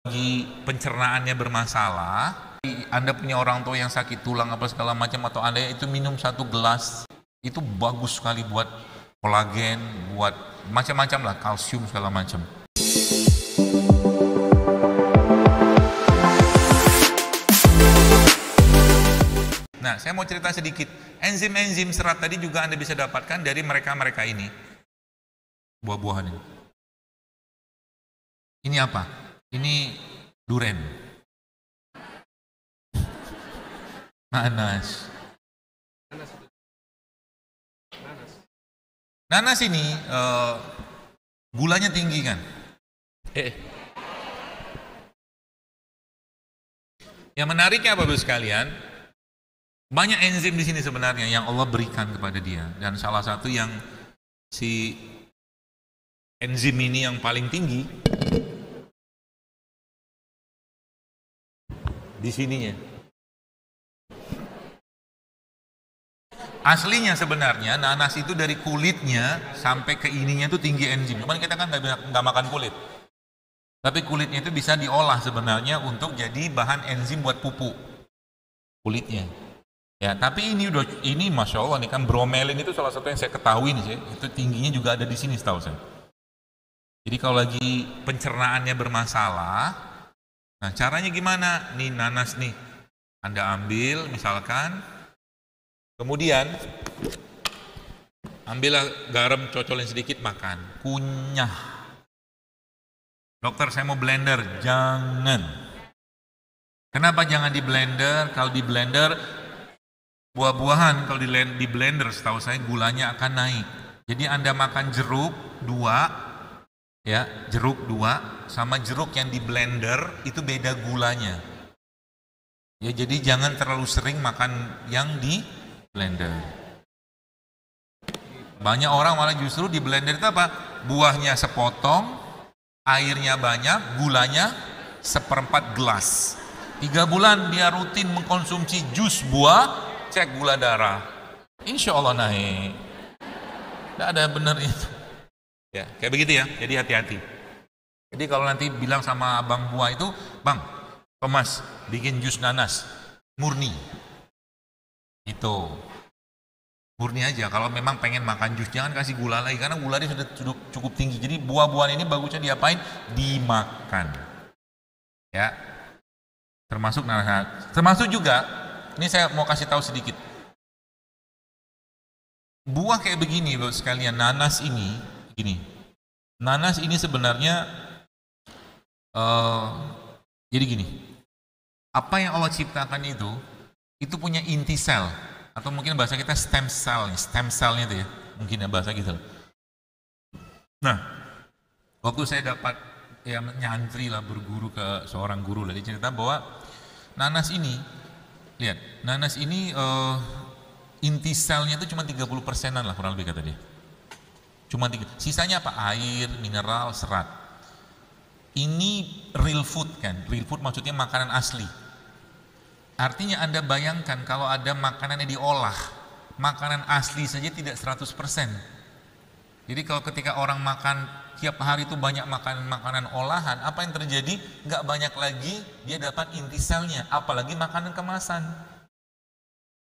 Lagi pencernaannya bermasalah, Anda punya orang tua yang sakit tulang apa segala macam, atau Anda itu minum 1 gelas, itu bagus sekali buat kolagen, buat macam-macam lah, kalsium segala macam. Nah, saya mau cerita sedikit. Enzim-enzim serat tadi juga Anda bisa dapatkan dari mereka-mereka ini. Buah-buahan ini. Ini apa? Ini duren. Nanas. Nanas ini gulanya tinggi kan? Yang menariknya Bapak sekalian, banyak enzim di sini sebenarnya yang Allah berikan kepada dia, dan salah satu yang si enzim ini yang paling tinggi di sininya. Aslinya sebenarnya nanas itu dari kulitnya sampai ke ininya itu tinggi enzim. Cuman kita kan nggak makan kulit. Tapi kulitnya itu bisa diolah sebenarnya untuk jadi bahan enzim buat pupuk kulitnya. Ya, tapi ini masya Allah nih kan, bromelin itu salah satu yang saya ketahui nih, itu tingginya juga ada di sini setahu saya. Jadi kalau lagi pencernaannya bermasalah, nah caranya gimana? Nih nanas nih, Anda ambil misalkan, kemudian ambillah garam, cocolin sedikit, makan, kunyah. Dokter, saya mau blender. Jangan. Kenapa jangan di blender? Kalau di blender, buah-buahan kalau di blender setahu saya gulanya akan naik. Jadi Anda makan jeruk 2, ya, jeruk 2 sama jeruk yang di blender itu beda gulanya. Ya, jadi jangan terlalu sering makan yang di blender. Banyak orang malah justru di blender itu apa? Buahnya sepotong, airnya banyak, gulanya 1/4 gelas. 3 bulan dia rutin mengkonsumsi jus buah, cek gula darah, insya Allah naik. Tidak ada benar itu. Ya, kayak begitu ya. Jadi hati-hati. Jadi kalau nanti bilang sama abang buah itu, bang, Thomas bikin jus nanas murni, itu murni aja. Kalau memang pengen makan jus, jangan kasih gula lagi, karena gulanya sudah cukup tinggi. Jadi buah-buahan ini bagusnya diapain? Dimakan. Ya, termasuk nanas. Termasuk juga, ini saya mau kasih tahu sedikit. Buah kayak begini loh sekalian, nanas ini, gini. Nanas ini sebenarnya, jadi gini. Apa yang Allah ciptakan itu punya inti sel. Atau mungkin bahasa kita stem cell-nya itu ya, mungkin ya bahasa gitu. Nah, waktu saya dapat ya nyantri lah, berguru ke seorang guru lah, dia cerita bahwa nanas ini, lihat, nanas ini inti selnya itu cuma 30%-an lah kurang lebih kata dia. Cuma 3, sisanya apa? Air, mineral, serat. Ini real food kan, real food maksudnya makanan asli. Artinya Anda bayangkan kalau ada makanan yang diolah, makanan asli saja tidak 100%. Jadi kalau ketika orang makan tiap hari itu banyak makanan olahan, apa yang terjadi? Nggak banyak lagi dia dapat inti selnya, apalagi makanan kemasan.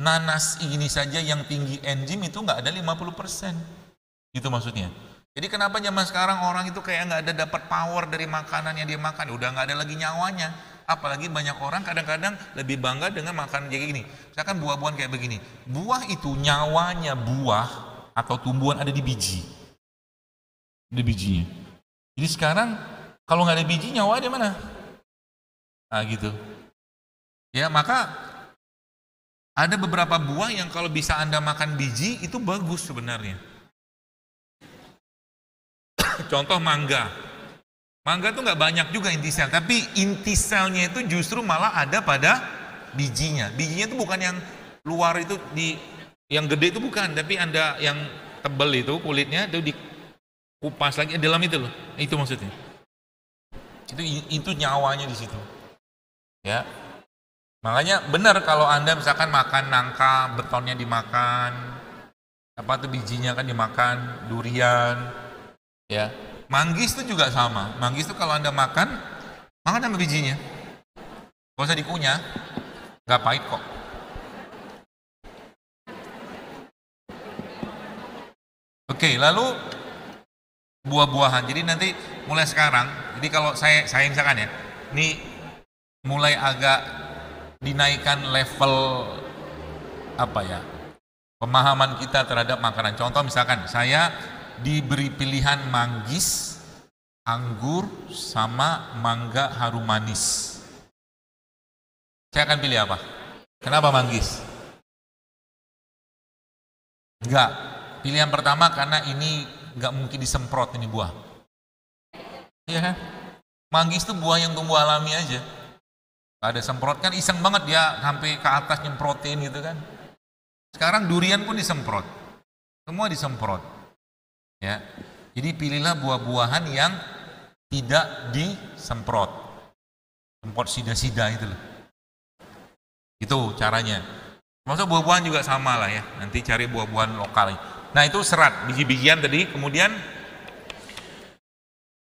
Nanas ini saja yang tinggi enzim itu nggak ada 50%. Itu maksudnya. Jadi kenapa zaman sekarang orang itu kayak nggak ada dapat power dari makanan yang dia makan, udah nggak ada lagi nyawanya. Apalagi banyak orang kadang-kadang lebih bangga dengan makan kayak gini. Misalkan buah-buahan kayak begini. Buah itu nyawanya buah atau tumbuhan ada di biji. Di bijinya. Jadi sekarang kalau nggak ada biji, nyawa di mana? Nah gitu. Ya, maka ada beberapa buah yang kalau bisa Anda makan biji itu bagus sebenarnya. Contoh mangga. Mangga tuh nggak banyak juga inti sel, tapi inti selnya itu justru malah ada pada bijinya. Bijinya itu bukan yang luar itu yang gede itu bukan, tapi Anda yang tebal itu kulitnya itu dikupas lagi dalam itu loh. Itu maksudnya. Itu nyawanya di situ. Ya. Makanya benar kalau Anda misalkan makan nangka, betonnya dimakan, apa tuh bijinya kan dimakan, durian, ya. Manggis itu juga sama. Manggis itu kalau Anda makan Makan sama bijinya. Gak usah dikunyah, gak pahit kok. Oke, lalu buah-buahan. Jadi nanti mulai sekarang, jadi kalau saya misalkan ya, ini mulai agak dinaikkan level apa ya, pemahaman kita terhadap makanan. Contoh misalkan saya diberi pilihan manggis, anggur, sama mangga harum manis. Saya akan pilih apa? Kenapa manggis? Enggak. Pilihan pertama karena ini enggak mungkin disemprot ini buah. Iya kan? Manggis itu buah yang tumbuh alami aja. Gak ada semprot, kan iseng banget dia sampai ke atas nyemprotin gitu kan. Sekarang durian pun disemprot. Semua disemprot. Ya. Jadi pilihlah buah-buahan yang tidak disemprot. Semprot sida-sida itu loh. Itu caranya. Maksud buah-buahan juga sama lah ya. Nanti cari buah-buahan lokal. Nah itu serat, biji-bijian tadi. Kemudian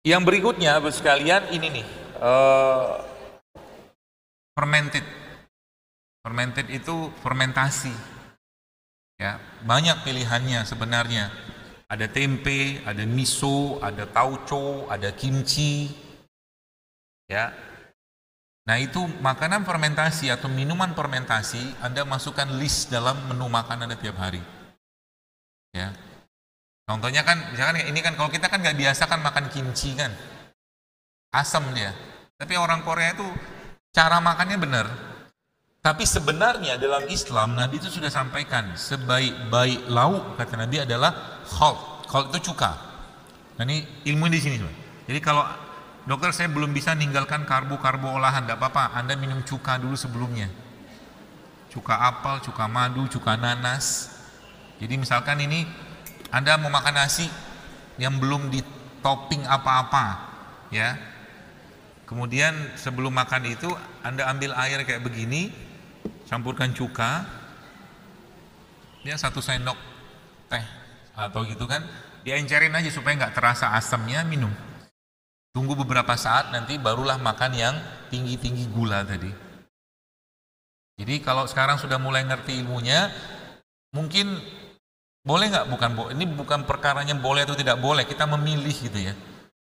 yang berikutnya, Bapak sekalian, ini nih. Fermented. Fermented itu fermentasi. Ya, banyak pilihannya sebenarnya. Ada tempe, ada miso, ada tauco, ada kimchi. Ya. Nah itu makanan fermentasi atau minuman fermentasi Anda masukkan list dalam menu makan Anda tiap hari. Ya. Contohnya kan, misalkan ini kan kalau kita kan nggak biasa kan makan kimchi kan, asam dia. Tapi orang Korea itu cara makannya benar. Tapi sebenarnya dalam Islam Nabi itu sudah sampaikan sebaik-baik lauk kata Nabi adalah khalt. Khalt itu cuka. Nah ini ilmu di sini. Jadi kalau dokter saya belum bisa ninggalkan karbo-karbo olahan, tidak apa-apa, Anda minum cuka dulu sebelumnya. Cuka apel, cuka madu, cuka nanas. Jadi misalkan ini Anda mau makan nasi yang belum ditopping apa-apa, ya. Kemudian sebelum makan itu Anda ambil air kayak begini, campurkan cuka, ya 1 sendok teh atau gitu kan, diencerin aja supaya nggak terasa asamnya, minum. Tunggu beberapa saat, nanti barulah makan yang tinggi-tinggi gula tadi. Jadi kalau sekarang sudah mulai ngerti ilmunya, mungkin boleh nggak? Ini bukan perkaranya boleh atau tidak boleh, kita memilih gitu ya.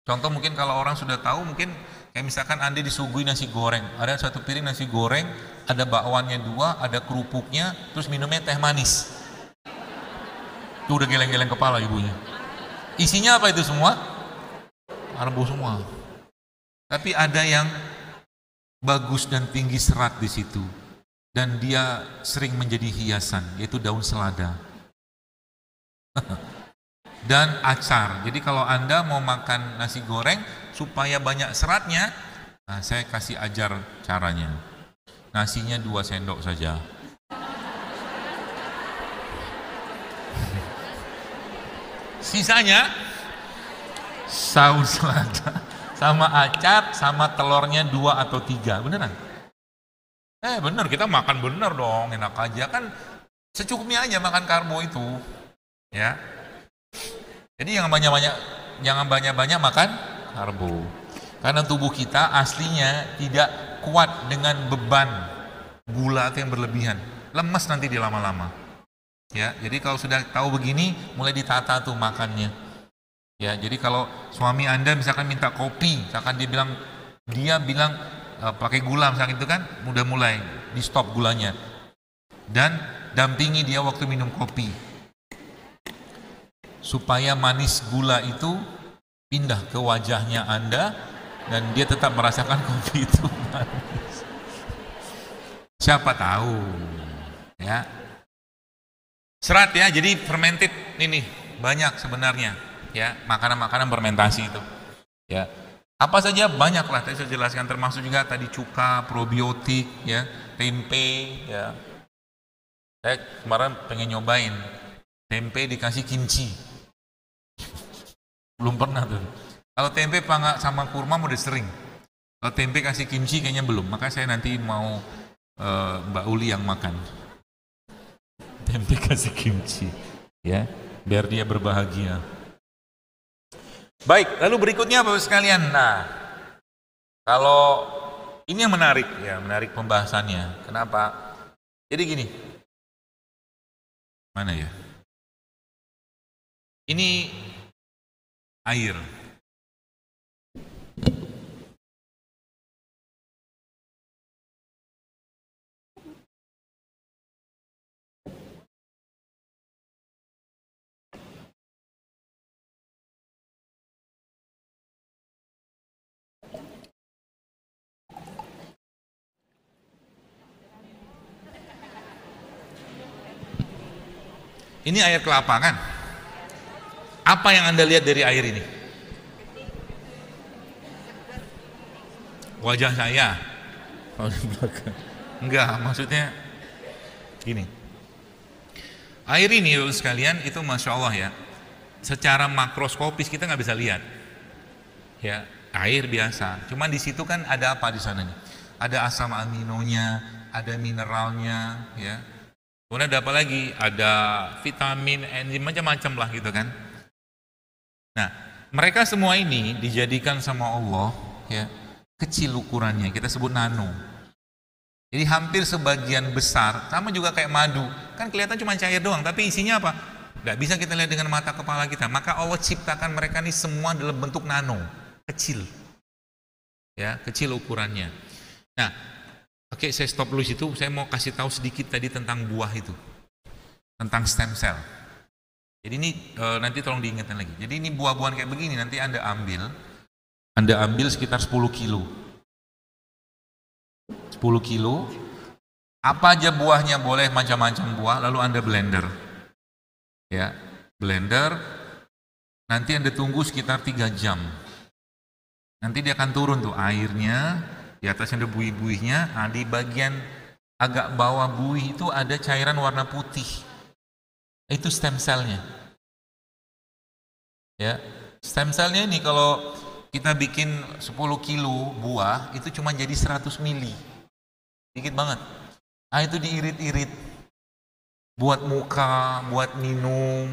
Contoh mungkin kalau orang sudah tahu, mungkin kayak misalkan Anda disuguhi nasi goreng, ada 1 piring nasi goreng, ada bakwannya 2, ada kerupuknya, terus minumnya teh manis. Itu udah geleng-geleng kepala ibunya. Isinya apa itu semua? Karbo semua. Tapi ada yang bagus dan tinggi serat di situ, dan dia sering menjadi hiasan, yaitu daun selada dan acar. Jadi kalau Anda mau makan nasi goreng supaya banyak seratnya, nah saya kasih ajar caranya. Nasinya 2 sendok saja. Sisanya saus selada sama acar sama telurnya 2 atau 3. Beneran? Bener, kita makan bener dong, enak aja kan, secukupnya aja makan karbo itu. Ya. Jadi jangan banyak-banyak makan karbo. Karena tubuh kita aslinya tidak kuat dengan beban gula yang berlebihan. Lemes nanti di lama-lama. Ya, jadi kalau sudah tahu begini, mulai ditata tuh makannya. Ya, jadi kalau suami Anda misalkan minta kopi, misalkan dia bilang pakai gula misalkan itu kan, udah mulai di stop gulanya. Dan dampingi dia waktu minum kopi. Supaya manis gula itu pindah ke wajahnya Anda dan dia tetap merasakan kopi itu manis. Siapa tahu, ya. Serat ya, jadi fermented ini banyak sebenarnya, ya, makanan-makanan fermentasi itu. Ya. Apa saja banyak lah, tadi saya jelaskan, termasuk juga tadi cuka, probiotik, ya, tempe, ya. Saya kemarin pengen nyobain tempe dikasih kimchi. Belum pernah tuh. Kalau tempe sama kurma udah sering. Kalau tempe kasih kimchi kayaknya belum. Maka saya nanti mau Mbak Uli yang makan. Tempe kasih kimchi, ya, biar dia berbahagia. Baik, lalu berikutnya Bapak sekalian. Nah, Kalau ini yang menarik ya, menarik pembahasannya. Kenapa? Jadi gini, mana ya? Ini air. Ini air kelapa kan? Apa yang Anda lihat dari air ini? Wajah saya. Oh, di belakang. Enggak, maksudnya gini. Air ini sekalian itu Masya Allah ya. Secara makroskopis kita nggak bisa lihat. Ya, air biasa. Cuman di situ kan ada apa di sana nih? Ada asam aminonya, ada mineralnya, ya. Kemudian ada apa lagi? Ada vitamin, enzim, macam-macam lah gitu kan. Nah, mereka semua ini dijadikan sama Allah ya, kecil ukurannya, kita sebut nano. Jadi hampir sebagian besar, sama juga kayak madu, kan kelihatan cuma cair doang, tapi isinya apa? Nggak bisa kita lihat dengan mata kepala kita. Maka Allah ciptakan mereka ini semua dalam bentuk nano, kecil. Ya, kecil ukurannya. Nah, oke, saya stop dulu situ. Saya mau kasih tahu sedikit tadi tentang buah itu, tentang stem cell. Jadi ini nanti tolong diingatkan lagi. Jadi ini buah-buahan kayak begini nanti Anda ambil sekitar 10 kilo. 10 kilo. Apa aja buahnya boleh, macam-macam buah, lalu Anda blender. Ya, blender. Nanti Anda tunggu sekitar 3 jam. Nanti dia akan turun tuh airnya. Di atasnya ada buih-buihnya, nah di bagian agak bawah buih itu ada cairan warna putih. Itu stem cell-nya. Ya, stem cell-nya ini kalau kita bikin 10 kilo buah itu cuma jadi 100 mili. Dikit banget. Nah, itu diirit-irit. Buat muka, buat minum.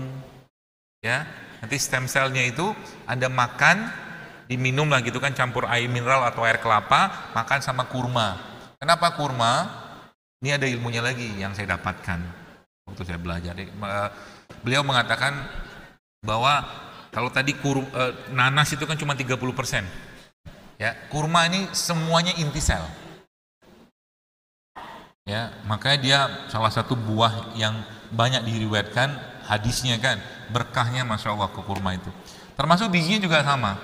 Ya, nanti stem cell-nya itu Anda makan, diminum lah gitu kan, campur air mineral atau air kelapa, makan sama kurma. Kenapa kurma? Ini ada ilmunya lagi yang saya dapatkan waktu saya belajar. Beliau mengatakan bahwa kalau tadi nanas itu kan cuma 30%. Ya, kurma ini semuanya inti sel. Ya, makanya dia salah satu buah yang banyak diriwayatkan hadisnya kan, berkahnya Masya Allah ke kurma itu. Termasuk bijinya juga sama.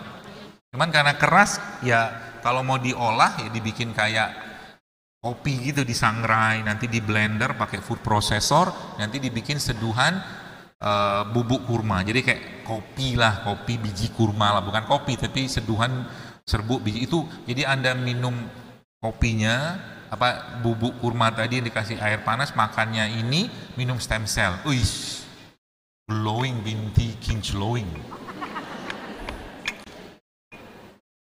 Cuman karena keras, ya kalau mau diolah ya dibikin kayak kopi gitu, disangrai, nanti di blender pakai food processor, nanti dibikin seduhan bubuk kurma. Jadi kayak kopi lah, kopi biji kurma lah, bukan kopi tapi seduhan serbuk biji itu. Jadi Anda minum kopinya, bubuk kurma tadi dikasih air panas, makannya ini, minum stem cell. Uish, glowing binti king glowing.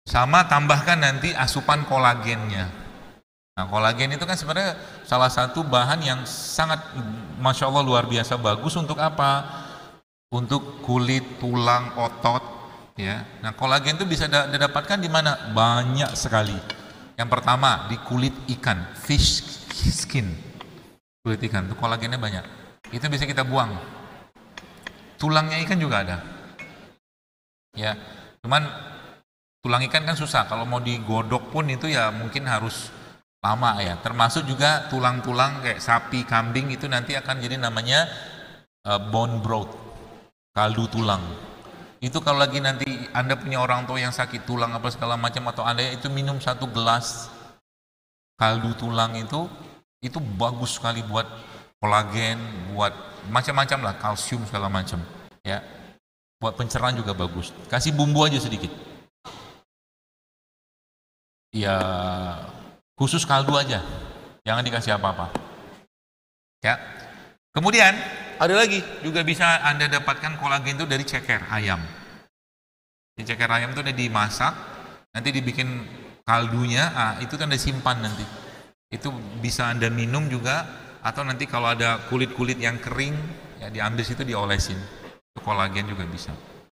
Sama tambahkan nanti asupan kolagennya. Nah, kolagen itu kan sebenarnya salah satu bahan yang sangat Masya Allah luar biasa bagus untuk apa? Untuk kulit, tulang, otot. Ya. Nah, kolagen itu bisa didapatkan di mana? Banyak sekali. Yang pertama di kulit ikan, fish skin. Kulit ikan itu kolagennya banyak. Itu bisa kita buang. Tulangnya ikan juga ada. Ya, cuman tulang ikan kan susah, kalau mau digodok pun itu ya mungkin harus lama ya. Termasuk juga tulang-tulang kayak sapi, kambing itu nanti akan jadi namanya bone broth, kaldu tulang. Itu kalau lagi nanti Anda punya orang tua yang sakit tulang apa segala macam, atau Anda itu minum 1 gelas kaldu tulang itu bagus sekali buat kolagen, buat macam-macam lah, kalsium segala macam ya. Buat pencernaan juga bagus. Kasih bumbu aja sedikit. Ya khusus kaldu aja, jangan dikasih apa-apa ya. Kemudian ada lagi juga bisa Anda dapatkan kolagen itu dari ceker ayam. Di ceker ayam itu udah dimasak, nanti dibikin kaldunya, itu kan disimpan nanti. Itu bisa Anda minum juga, atau nanti kalau ada kulit-kulit yang kering ya diambil situ diolesin. Itu kolagen juga bisa.